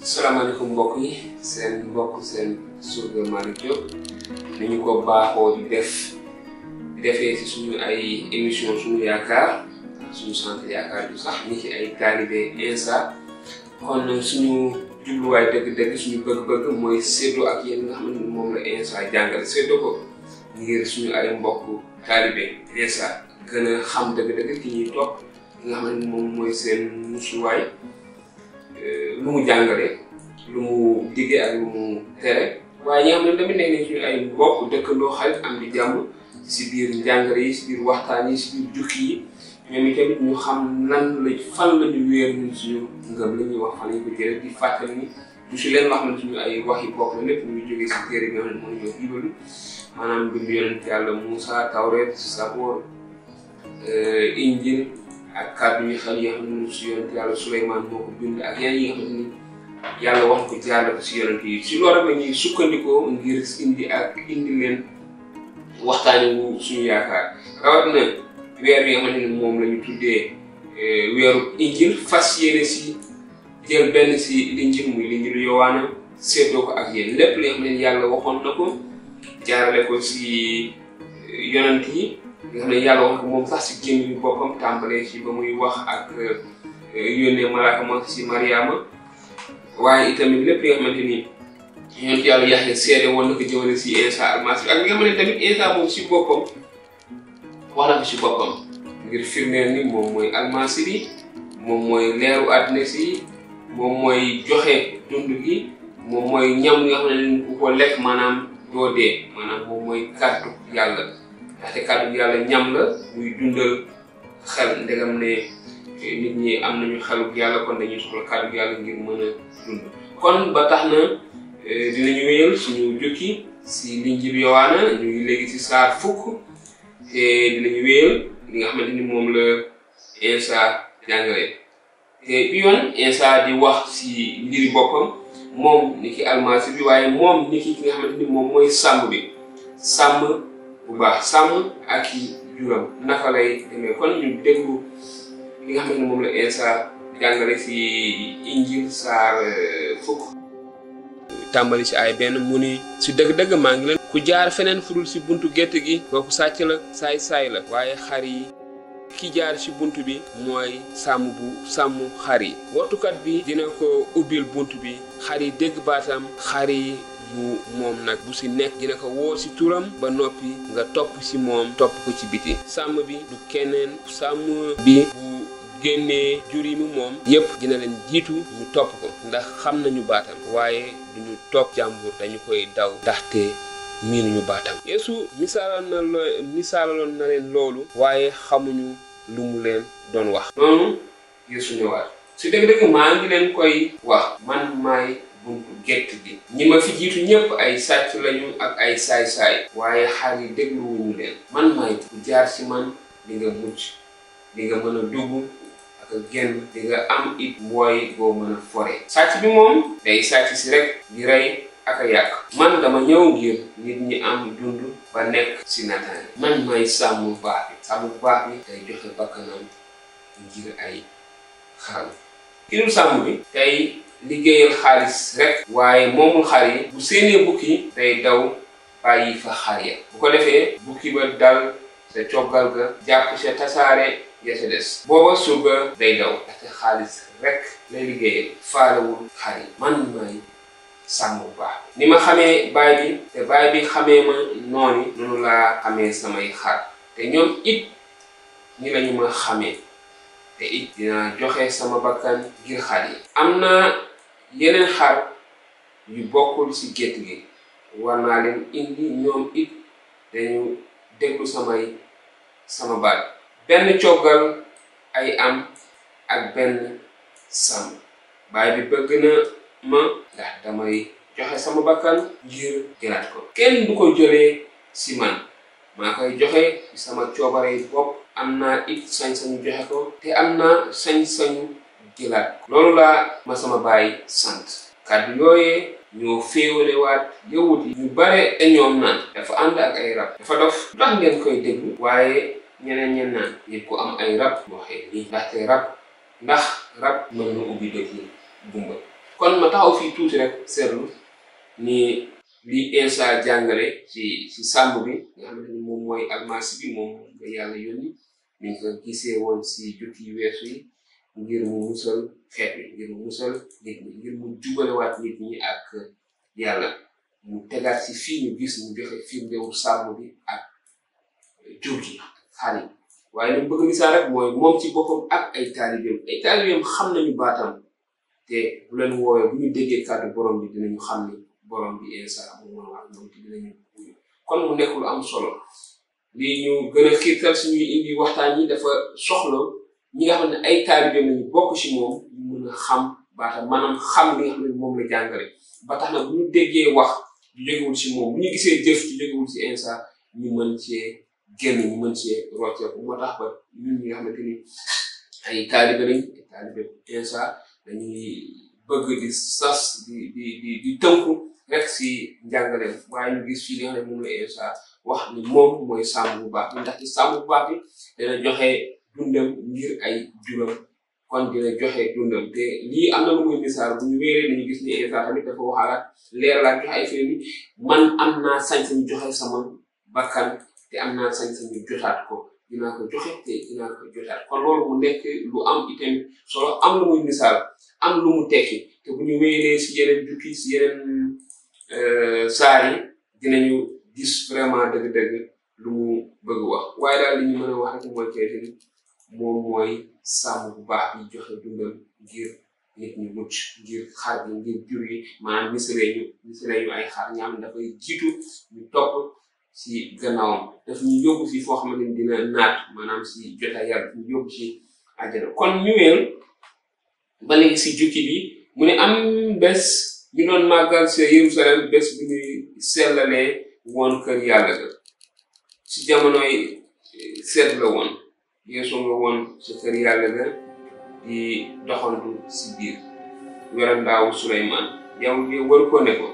Salaamaaleykum mbokk yi seen mbokk seen surga Malick Diop ni ñu ko baaxoo di defee ci suñu ay émission suñu yaakaar suñu centre yaakaarjusax ni ci ay talibé insa kon suñu jubluwaay dëgg-dëgg suñu bëgg-bëgg mooy séddoo ak yéen nga xam ne moom la insa jàngale séddoo ko ngir suñu ay mbokk talibé insa gën a xam dëgg-dëgg ki ñuy topp ki nga xam ne moom mooy seen musuwaay lu mu jàngale lu mu diggee ak lu mu tere waaye ñi nga xam ne tamit nekk nañ suñu ay mbokk dëkkandoo xarit am di jàmm si biir njàngale yi si biir waxtaan yi si biir jukki yi ñoom itamit ñu xam nan la fan la ñu wéer ñun suñu ngëm la ñuy wax fan lañ ko jëlee di fàttali ni du si leen loo xam ne suñu ay waxi bopp la lépp ñu jógee si téere bi nga xam ne mooy ñoo Biibal maanaam bindu yonent Yàlla Muusaa Tawreet Saboor Injiil ak kàddu yi xel yi nga xam ne si yonent Yàlla Suleymaan moo ko bind ak yeneen yi nga xam ne yàlla wax ko jaarale ko si yonent yi si loolu rek la ñuy sukkandikoo ngir indi leen waxtaani wu suñu yaakaar rawatina weer bi nga xam ne moom la ñu tuddee weeru Injiil fas yéene si jël benn si l'Injiil muy l'Injiilu Yowanna séddoo ko ak yéen lépp li nga xam ne yàlla waxoon na ko jaarale ko si yonent yi nga xam ne yàlla wax ko moom sax si génn yu boppam tàmbalee si ba muy wax ak yónnee malaaka ma si Mariama waaye itamit lépp li nga xamante ni yonent yàlla Yaxya seede woon na ko jëmale si Insa almasi bi ak li nga xamante tamit Insa moom si boppam wax na ko si boppam ngir firndeel ni moom mooy almasi bi moom mooy leeru àddina si moom mooy joxe dund gi moom mooy ñam nga xam ne ku ko lekk maanaam doo dee maanaam moom mooy kàddu yàlla ndaxte kàddu yàlla ñam la muy dundal xel ndegam ne nit ñi am nañu xeluk yàlla kon dañuy soxla kàddu yàlla ngir mën a dund kon ba tax na dinañu wéyal suñu jukki si l'Injiilu Yowanna ñu ngi léegi si saar fukk te dinañu wéyal li nga xamante ni moom la Insa jàngale te bi yoon Insa di wax si mbiri boppam moom ni ki almasi bi waaye moom ni ki nga xamante ni moom mooy sàmm bi sàmm bu baax sàmm ak i juram naka lay demee kon ñu déglu li nga xamante ni moom la Insa jàngale si Injiil saar fukk tàmbali si ay benn mu ni si dëgg-dëgg maa ngi leen ku jaar feneen fudul si buntu gétt gi kooku sàcc la saay-saay la waaye xar yi ki jaar si bunt bi mooy sàmm bu sàmm xar yi wattukat bi dina ko ubbil bunt bi xar yi dégg baatam xar yi bu moom nag bu si nekk dina ko woo si turam ba noppi nga topp si moom topp ko ci biti sàmm bi du keneen sàmm bi bu génnee jur yi mu moom yépp dina leen jiitu ñu topp ko ndax xam nañu baatam waaye duñu topp jàmbur dañu koy daw ndaxte miinuñu baatam Yeesu misaalaloon na leen loolu waaye xamuñu lu mu leen doon wax noonu Yeesu ñëwaat si dëgg-dëgg maa ngi leen koy wax man maay buntu gétt gi ñi ma fi jiitu ñépp ay sàcc lañu ak ay saay-saay waaye xar yi dégluwuñu leen man maay ku jaar si man di nga mucc di nga mën a dugg ak génn di nga am it mbooy boo mën a fore sàcc bi moom day sàcc si rek di rey ak a yàq man dama ñëw ngir nit ñi am dund ba nekk si nataan man may sàmm bu baax bi day joxe bakkanam ngir ay xaram ki dul sàmm bi day liggéeyal xaalis rek waaye moomul xar yi bu séenee bukki day daw bàyyi fa xar ya bu ko defee bukki ba dal sa coggal ga jàpp sa tasaare ya sa des booba surga day daw ndaxte xaalis rek lay liggéeyal faalewul xar yi man may sàmm bu baax ni ma xamee baay bi te baay bi xamee ma noonu laa xamee samay xar te ñoom it ni lañu ma xamee te it dinaa joxe sama bakkan ngir xar yi am na yeneen xar yu bokkul ci gétt gi war naa leen indi ñoom it dañu déglu sama baat benn coggal ay am ak benn sàmm baay bi bëgg na ma ndax damay joxe sama bakkan ngir jëlaat ko kenn du ko jëlee si man maa koy joxe ci sama coobare bopp am naa it sañ-sañu joxe ko te am naa sañ-sañu jëlaat ko loolu laa ma sama baay sant kàddu yooyee ñoo féewalewaat yawut yi ñu bare te ñoom naan dafa ànd ak ay rab dafa dof ndax ngeen koy déglu waaye ñeneen naan nit ku am ay rab waxee nii ndaxte rab mën na ubbi bët yi gumba kon ma taxaw fii tuuti rek seetlu ni li Insa jàngale ci sàmm bi nga xamante ni moom mooy almasi bi moom nga yàlla yónni ñu ko gisee woon si jukki weesu yi ngir mu musal xeet bi ngir mu musal nit ñi ngir mu jubalewaat nit ñi ak yàlla mu tegaat si fii ñu gis mu joxe firndewu sàmm bi ak jur gi xar yi waaye li mu bëgg misaal rek mooy moom ci boppam ak ay taalibeem xam nañu baatam te bu leen woowee bu ñu déggee kàddu borom bi dinañu xam ni borom bi Insa moom wax moom te dinañu kon mu nekk lu am solo lii ñu gën a xiirtal suñuy indi waxtaan yi dafa soxla ñi nga xam ne ay taalibeem lañu bokk ci moom ñu mën a xam baatam maanaam xam li nga xam ne moom la jàngale ba tax na bu ñu déggee wax ju jógewul ci moom bu ñu gisee jëf ju jógewul ci Insa ñu mën cee génn ñu mën cee rocceeku moo tax ba ñun ñi nga xamante ni ay taalibe lañ taalibe Insa dañuy bëgg di sas di tënku rek si njàngaleem waaye ñu gis fii li nga xam ne moom la Insa wax ni moom mooy sàmm bu baax bi ndax ci sàmm bu baax bi dana joxe dundam ngir ay juram kon dina joxe dundam te lii am na lu muy misaal bu ñu wéeree dañu gis ni Insa tamit dafa waxaalaat leeralaat joxe ay firnde man am naa sañ-sañ joxe sama bakkan te am naa sañ-sañu jotaat ko dinaa ko joxe te dinaa ko jotaat kon loolu mu nekk lu am itam solo am lu muy misaal am lu mu tekki te bu ñu wéeree si yeneen jukki si yeneen saar yi dinañu gis vraiment dëgg-dëgg lu mu bëgg wax waaye daal li ñu mën a wax rek mooy kayit ni moom mooy sàmm bu baax bi joxe dundam ngir nit ñi mucc ngir xar bi ngir jur yi maanaam misalee ñu ay xar ñaam dafay jiitu ñu topp si gannaawam daf ñu yóbbu fi foo xamante ni dina naat maanaam si jotaay yàlla ñu yóbbu ci àjjana kon ñu weel ba léegi si jukki bi mu ne am bés ñu doon màggal si Yerusalem bés bu ñuy sellalee woon kër yàlla ga ci jamonoy seet la woon Yeesu nga woon ci kër yàlla ga di doxantu si biir werandaawu Suleymaan yow war ko ne ko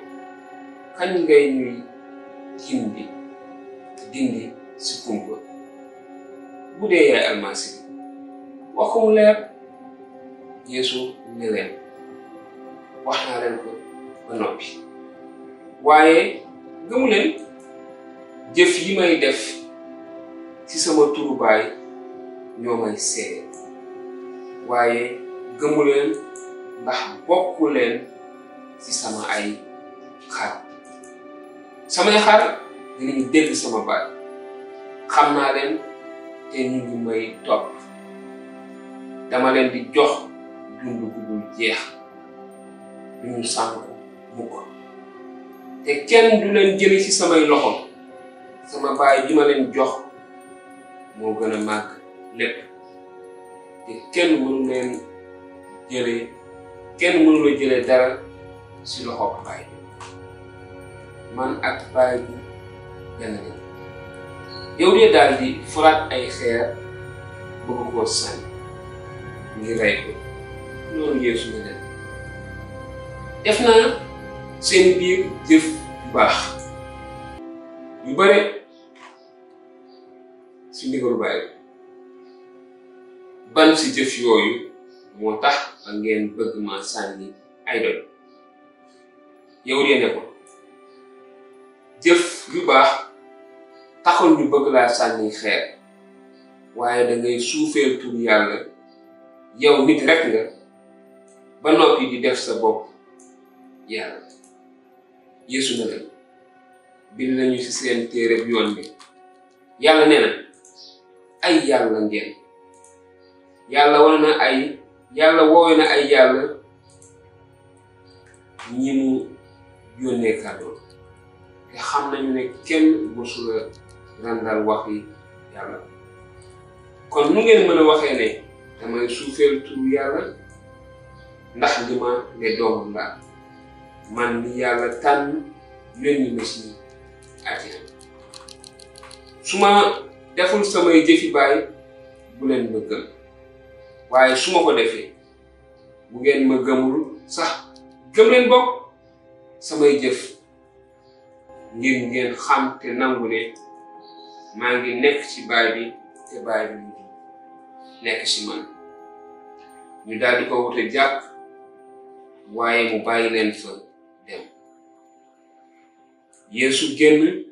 kañ ngay ñuy dindi si kumpa bu dee yaay almasi bi wax ko mu leer Yeesu ne leen wax naa leen ko ba noppi waaye gëmu leen jëf yi may def ci sama turu baay ñoo may seede waaye gëmu leen ndax bokku leen ci sama ay xar samay xar dinañu dégg sama baay xam naa leen te ñu ngi may topp dama leen di jox dund gu dul jeex du ñu sànk mukk te kenn du leen jëli ci samay loxo sama baay bi ma leen jox moo gën a màgg lépp te kenn mënu la jëlee dara ci loxo baay bi man ak baay bi benn lañ yow de daal di furaat ay xeer bëgg koo sànni ngir rey ko loolu Yeesu ne leen def naa seen biir jëf yu baax yu bare si ndigalu baay ban si jëf yooyu moo tax ba ngeen bëgg ma sànni ay doy yow de ne ko jëf yu baax taxul ñu bëgg laa sànni xeer waaye da ngay suufeel tur yàlla yow nit rek nga ba noppi di def sa bopp yàlla Yeesu na leen bind nañu ci seen téereb yoon bi yàlla nee na ay yàlla ngeen yàlla woowe na ay yàlla ñi mu yónnee kàddoon te xam nañu ne kenn mosula randal waxi yàlla kon nu ngeen mën a waxee ne damay suufeel turu yàlla ndax li ma ne doomam laa man ni yàlla tànn yónni ma ci àddina su ma deful samay jëfi baay bu leen ma gëm waaye su ma ko defee bu ngeen ma gëmul sax gëm leen bokk samay jëf ngir ngeen xam te nangu ne maa ngi nekk ci baay bi te baay bi nekk ci man ñu daal di ko wute jàpp waaye mu bàyyi leen fa dem. Yeesu génn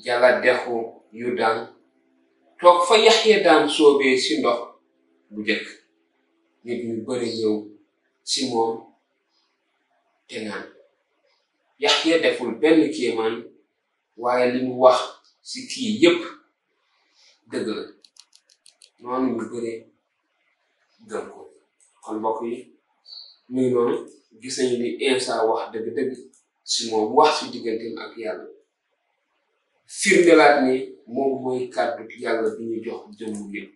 jàlla dexu Yordaan toog fa Yaxya daan soobee ci ndox bu jëkk. Nit ñu bari ñëw ci moom te naan Yaxya deful benn kéemaan waaye li mu wax ci kii yépp dëgg la. noonu ñu bari gëm ko. kon mbokk yi muy noonu gis nañu ni Insa wax dëgg-dëgg ci moom wax ci digganteem ak yàlla. firndelaat ni moom mooy kàddu yàlla bi ñu jox jëmmu nit.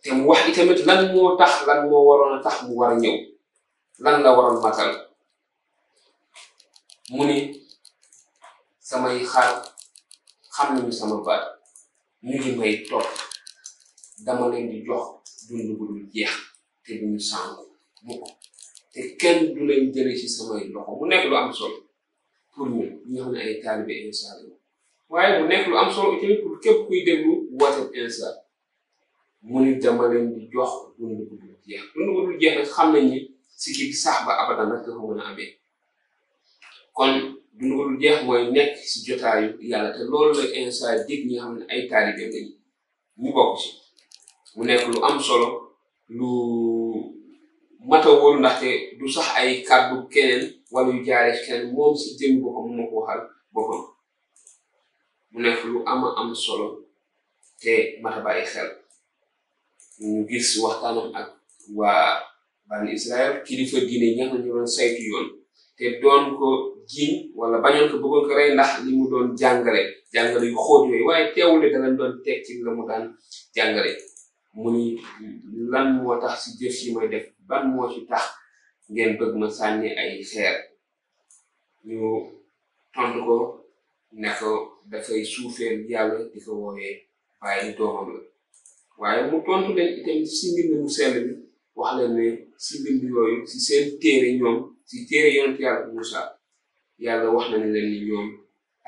te mu wax itamit lan moo waroon a tax mu war a ñëw lan la waroon matal. mu ni samay xar xam nañu sama baat ñu ngi may topp dama leen di jox dund bu dul jeex te duñu sànku mukk te kenn du leen jële ci samay loxo. mu nekk lu am solo pour ñun ñi nga xam ne ay taalibe Insa la waaye mu nekk lu am solo itamit pour képp kuy déglu woote Insa. mu ni dama leen di jox dund bu dul jeex. dund bu dul jeex nag xam nañ ni si kii sax ba abadan nag dafa mën a amee. kon dund bu dul jeex mooy nekk si jotaayu yàlla te loolu la Insa dig ñi nga xam ne ay taalibe lañu ñu bokk ci. mu nekk lu am solo lu matawul ndaxte du sax ay kàddu keneen wala yu jaaree ci keneen moom si jëm boppam moo ko waxal boppam. mu nekk lu am solo te mata bàyyi xel. ñu gis waxtaanam ak waa bani Israël kilifa diine ñi nga xam ne ñu doon saytu yoon te doon ko jiiñ wala bañoon ko bëggoon ko rey ndax li mu doon jàngale yu xóot yooyu waaye teewul da leen doon teg ci la mu daan jàngale. mu ni lan moo tax si jëf yi may def ban moo ci tax ngeen bëgg ma sànni ay xeer. ñu tontu ko ne ko dafay suufeel yàlla di ko woowee waaye doomam la. waaye mu tontu leen itam si mbind mu sell bi wax leen ne si mbind yooyu si seen téere ñoom si téere yonent yàlla Muusaa yàlla wax na ne leen ni ñoom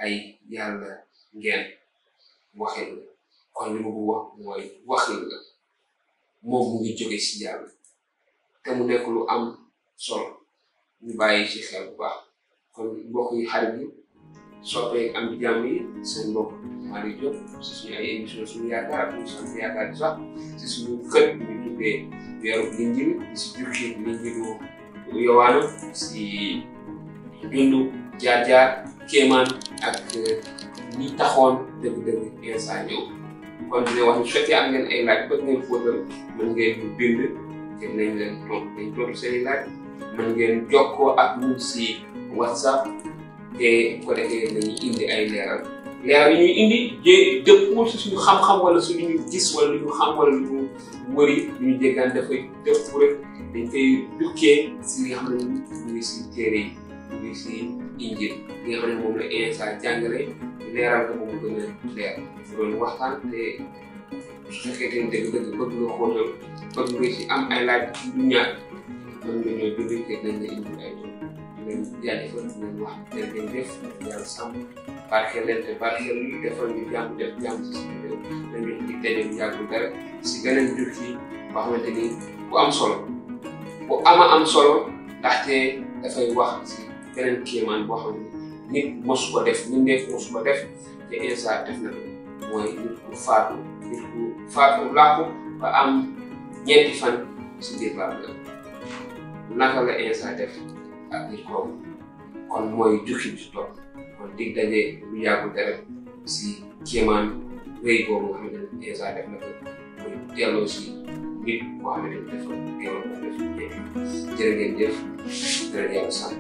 ay yàlla ngeen waxin la. kon li mu bu wax mooy waxin la moom mu ngi jóge si yàlla te mu nekk lu am solo ñu bàyyi ci xel bu baax. kon mbokk yi xarit yi soppee am di jàmm yi seen mbokk Malick Diop si suñu ay émission suñu yaakaar ak ñu sant yaakaar jusax si suñu kër ñu tuddee weeru Injiil si jukki Injiilu Yowanna si dundu jaar-jaar kéemaan ak ñi taxoon dëgg-dëgg Insa ñëw. kon dina wax ni su fekkee am ngeen ay laaj bëgg ngeen fóotal mën ngeen bind te nañ leen tontu seen i laaj. mën ngeen jokkoo ak ñun si WhatsApp te ko defee dañuy indi ay leeral yi ñuy indi dëppoo si suñu xam-xam wala su ñu gis wala lu ñu xam wala lu ñu wëri lu ñu jéggaan dafay dëpp rek dañ koy dukkee si li nga xam ne ñu ngi si téere yi ñu ngi si Injiil li nga xam ne moom la Insa jàngale leeral ko moom gën a leer. ñu doon waxtaan te su fekkee te dëgg-dëgg bëgg nga xóotal bëgg nga si am ay laaj du ñàkk mën nga ñëw bind te nañ la indi ay doon di leen jaajëfal di leen wax jërëjëf yàlla sàmm barkeel leen te barkeel ñu defal ñu jàmm def jàmm si suñu réew dañu di daje bu yàggul dara si beneen jur yi boo xamante ni bu am solo bu am solo ndaxte dafay wax si beneen kéemaan boo xam ne nit mosu ko def nit mosu ko def te Insa def na ko mooy nit ku faatu làqu ba am ñeenti fan si biir bàmmeel naka la Insa def ak nit kooku kon mooy jukki bi topp kon dig daje lu yàggul dara si kéemaan wéy boobu nga xam ne Insa def na ko mooy delloo si nit boo xam ne dafa teewoon ko def jërë ngeen jëf jërë yàlla sant